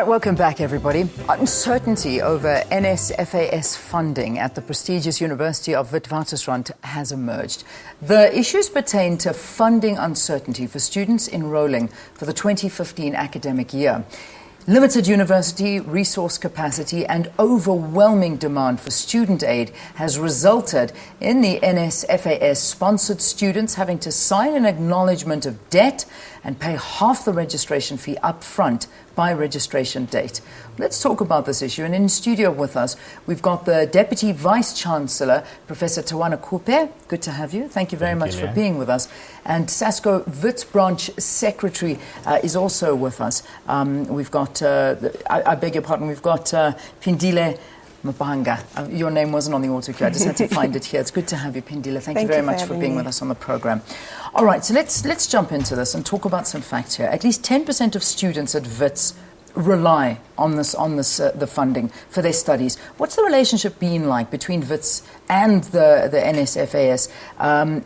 right, welcome back, everybody. Uncertainty over NSFAS funding at the prestigious University of Witwatersrand has emerged. The issues pertain to funding uncertainty for students enrolling for the 2015 academic year. Limited university resource capacity and overwhelming demand for student aid has resulted in the NSFAS-sponsored students having to sign an acknowledgement of debt and pay half the registration fee up front by registration date. Let's talk about this issue. And in studio with us, we've got the Deputy Vice-Chancellor, Professor Tawana Kupe. Good to have you. Thank you very much for being with us. And SASCO Wits Branch Secretary is also with us. We've got, I beg your pardon, we've got Pindile Mabanga. Your name wasn't on the autocue. I just had to find it here. It's good to have you, Pindile. Thank you very much for being with us on the program. All right, so let's jump into this and talk about some facts here. At least 10% of students at WITS rely on the funding for their studies. What's the relationship been like between WITS and the NSFAS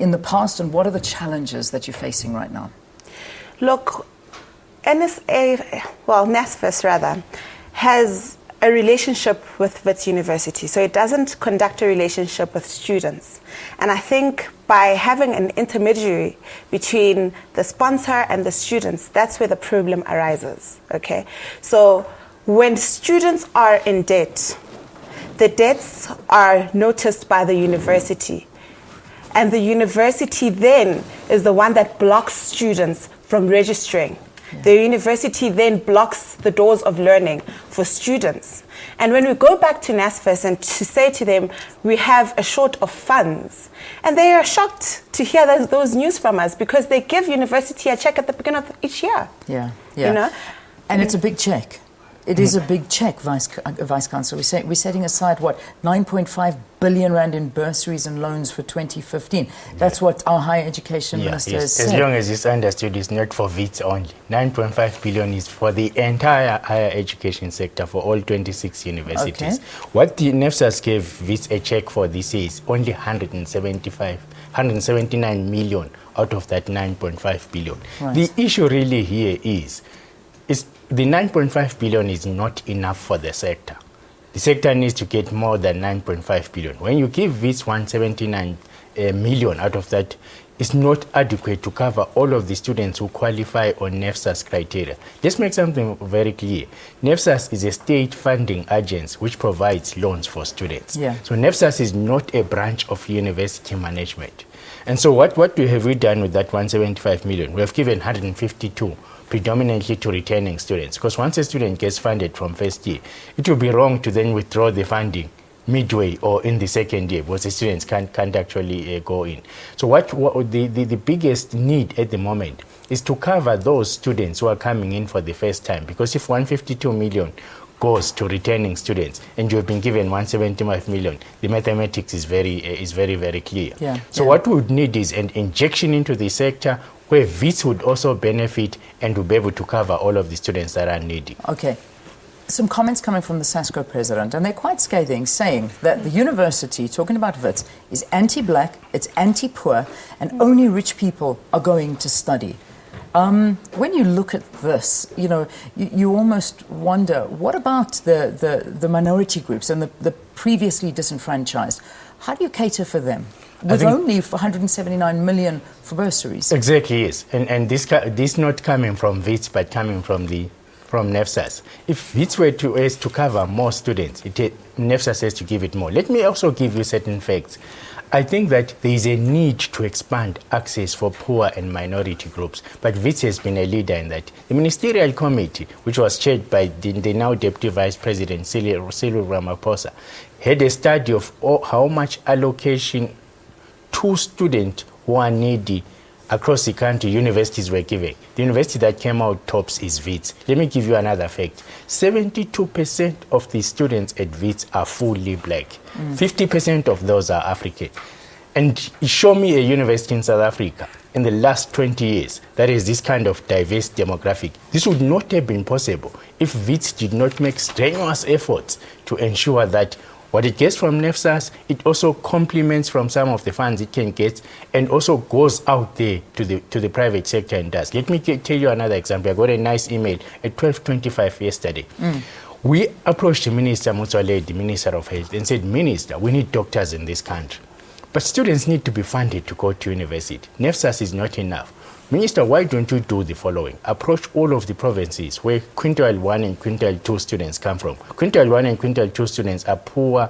in the past, and what are the challenges that you're facing right now? Look, NSFAS rather, has a relationship with WITS University, so it doesn't conduct a relationship with students. And I think by having an intermediary between the sponsor and the students, that's where the problem arises, okay? So when students are in debt, the debts are noticed by the university, and the university then is the one that blocks students from registering. The university then blocks the doors of learning for students. And when we go back to NSFAS and to say to them, we have a short of funds, and they are shocked to hear those news from us because they give university a check at the beginning of each year. Yeah. You know? And it's a big check. It is a big check, Vice Chancellor. We're setting aside, what, 9.5 billion rand in bursaries and loans for 2015. That's what our higher education minister has said. As long as it's understood, it's not for WITS only. 9.5 billion is for the entire higher education sector for all 26 universities. Okay. What the NSFAS gave WITS a check for this year is only 179 million out of that 9.5 billion. Right. The issue really here is the 9.5 billion is not enough for the sector. The sector needs to get more than 9.5 billion. When you give WITS 179 million out of that, it's not adequate to cover all of the students who qualify on NSFAS criteria. Let's make something very clear. NSFAS is a state funding agency which provides loans for students. Yeah. So NSFAS is not a branch of university management. And so what have we done with that 175 million? We have given 152 predominantly to returning students, because once a student gets funded from first year, it will be wrong to then withdraw the funding midway or in the second year, because the students can't actually go in. So what the biggest need at the moment is to cover those students who are coming in for the first time, because if 152 million goes to returning students and you have been given 175 million, the mathematics is very clear. So what we would need is an injection into the sector where WITS would also benefit and will be able to cover all of the students that are needy. Okay. Some comments coming from the SASCO president, and they're quite scathing, saying that the university, talking about WITS, is anti-black, it's anti-poor, and only rich people are going to study. When you look at this, you know, you almost wonder, what about the minority groups and the previously disenfranchised? How do you cater for them? With only 179 million for bursaries. Exactly, yes. And this not coming from WITS, but coming from NSFAS. If WITS were to cover more students, NSFAS has to give it more. Let me also give you certain facts. I think that there is a need to expand access for poor and minority groups, but WITS has been a leader in that. The ministerial committee, which was chaired by the now Deputy Vice President Cyril Ramaphosa, had a study of how much allocation to students who are needy across the country universities were giving. The university that came out tops is WITS. Let me give you another fact. 72% of the students at WITS are fully black. 50% of those are African. And show me a university in South Africa in the last 20 years that is this kind of diverse demographic. This would not have been possible if WITS did not make strenuous efforts to ensure that What it gets from NSFAS, it also complements from some of the funds it can get, and also goes out there to the private sector and does. Let me tell you another example. I got a nice email at 12:25 yesterday. We approached the Minister Motsoaledi, the Minister of Health, and said, Minister, we need doctors in this country. But students need to be funded to go to university. NSFAS is not enough. Minister, why don't you do the following? Approach all of the provinces where quintile 1 and quintile 2 students come from. Quintile 1 and quintile 2 students are poor,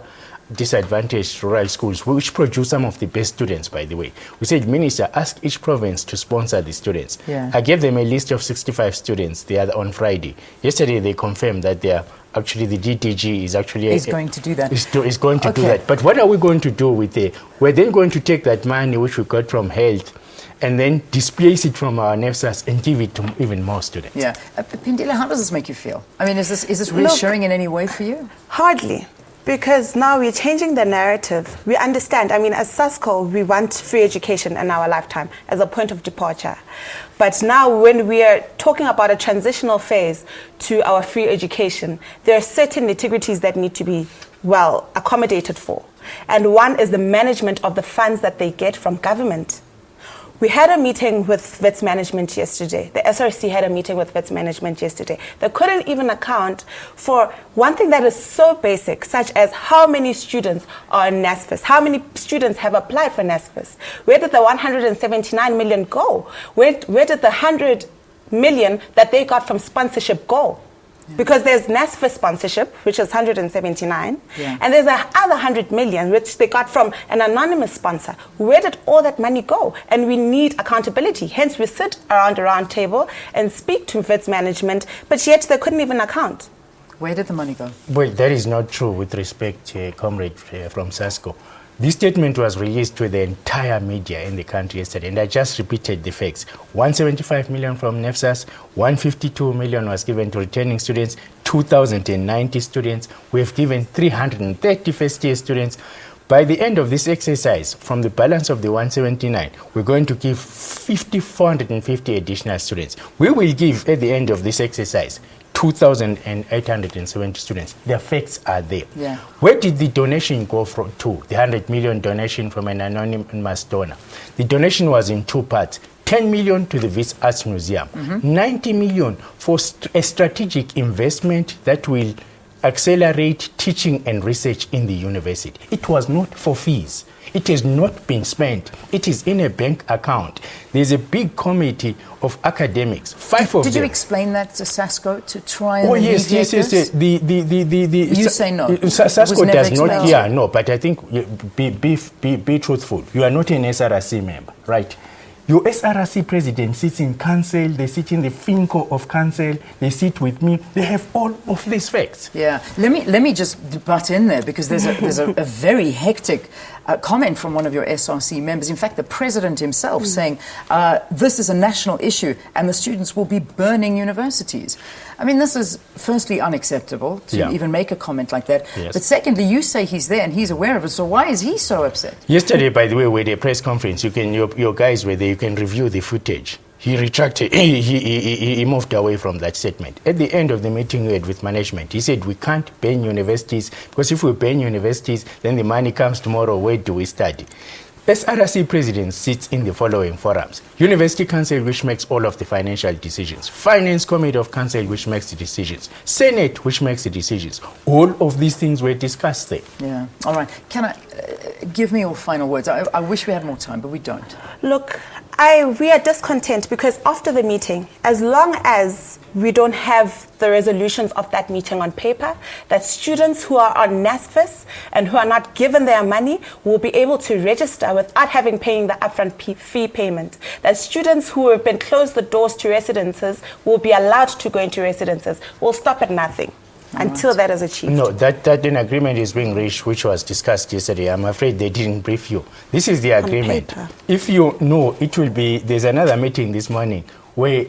disadvantaged rural schools, which produce some of the best students, by the way. We said, Minister, ask each province to sponsor the students. Yeah. I gave them a list of 65 students the other on Friday. Yesterday, they confirmed that they are actually, the DTG is actually... Is going to do that. Is going to do that. But what are we going to do with it? We're then going to take that money which we got from health and then displace it from our NSFAS and give it to even more students. Yeah. Pindile, how does this make you feel? I mean, is this reassuring in any way for you? Hardly. Because now we're changing the narrative. We understand. I mean, as SASCO, we want free education in our lifetime as a point of departure. But now when we are talking about a transitional phase to our free education, there are certain nitty-gritties that need to be, well, accommodated for. And one is the management of the funds that they get from government. We had a meeting with WITS management yesterday. The SRC had a meeting with WITS management yesterday. They couldn't even account for one thing that is so basic, such as how many students are in NSFAS, how many students have applied for NSFAS. Where did the 179 million go? Where did the 100 million that they got from sponsorship go? Because there's NSFAS sponsorship, which is 179, and there's another 100 million, which they got from an anonymous sponsor. Where did all that money go? And we need accountability. Hence, we sit around a round table and speak to WITS management, but yet they couldn't even account. Where did the money go? Well, that is not true with respect to comrade from SASCO. This statement was released to the entire media in the country yesterday, and I just repeated the facts. 175 million from NSFAS, 152 million was given to returning students, 2,090 students. We have given 330 first-year students. By the end of this exercise, from the balance of the 179, we're going to give 450 additional students. We will give, at the end of this exercise, 2,870 students. The facts are there. Yeah. Where did the donation go to? The 100 million donation from an anonymous donor. The donation was in two parts. 10 million to the WITS Arts Museum. 90 million for a strategic investment that will accelerate teaching and research in the university. It was not for fees. It has not been spent. It is in a bank account. There's a big committee of academics. Did you explain that to SASCO to try and yes. You say no. SASCO does not. Yeah, no. But I think be truthful. You are not an SRC member, right? Your SRC president sits in council, they sit in the FINCO of council, they sit with me, they have all of these facts. Yeah, let me just butt in there because there's a very hectic comment from one of your SRC members. In fact, the president himself saying this is a national issue and the students will be burning universities. I mean, this is firstly unacceptable to even make a comment like that. Yes. But secondly, you say he's there and he's aware of it. So why is he so upset? Yesterday, by the way, with a press conference, your guys were there. You can review the footage. He retracted. He moved away from that statement. At the end of the meeting we had with management, he said we can't ban universities because if we ban universities, then the money comes tomorrow. Where do we study? SRC president sits in the following forums. University Council, which makes all of the financial decisions. Finance Committee of Council, which makes the decisions. Senate, which makes the decisions. All of these things were discussed there. Yeah. All right. Can I give me your final words? I wish we had more time, but we don't. Look, we are discontent because after the meeting, as long as we don't have the resolutions of that meeting on paper, that students who are on NSFAS and who are not given their money will be able to register without having paying the upfront fee payment. That students who have been closed the doors to residences will be allowed to go into residences. We'll stop at nothing. Until that is achieved. No, that an agreement is being reached, which was discussed yesterday. I'm afraid they didn't brief you. This is the agreement. If you know, it will be, there's another meeting this morning where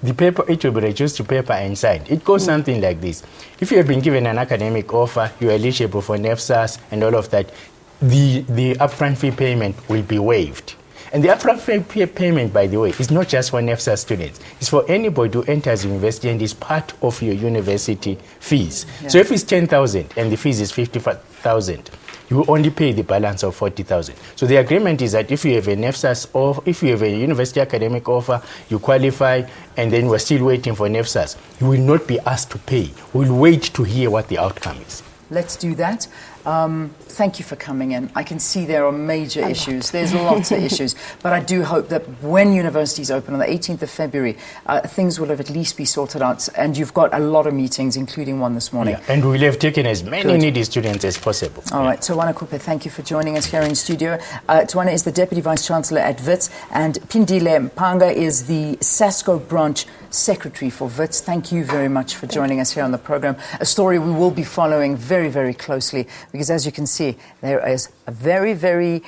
the paper, it will be reduced to paper and signed. It goes something like this. If you have been given an academic offer, you are eligible for NSFAS and all of that, the upfront fee payment will be waived. And the upfront payment, by the way, is not just for NSFAS students. It's for anybody who enters university and is part of your university fees. Yeah. So if it's 10,000 and the fees is 55,000, you will only pay the balance of 40,000. So the agreement is that if you have a NSFAS or if you have a university academic offer, you qualify, and then we're still waiting for NSFAS, you will not be asked to pay. We'll wait to hear what the outcome is. Let's do that. Thank you for coming in. I can see there are major issues. There's lots of issues. But I do hope that when universities open on the 18th of February, things will at least be sorted out. And you've got a lot of meetings, including one this morning. Yeah, and we'll have taken as many needy students as possible. All right. Tawana Kupe, thank you for joining us here in studio. Tawana is the Deputy Vice-Chancellor at WITS, and Pindile Mpanga is the SASCO branch Secretary for WITS. Thank you very much for joining us here on the program. A story we will be following very, very closely, because as you can see, there is a very, very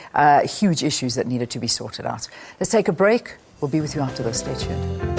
huge issues that needed to be sorted out. Let's take a break. We'll be with you after this. Stay tuned.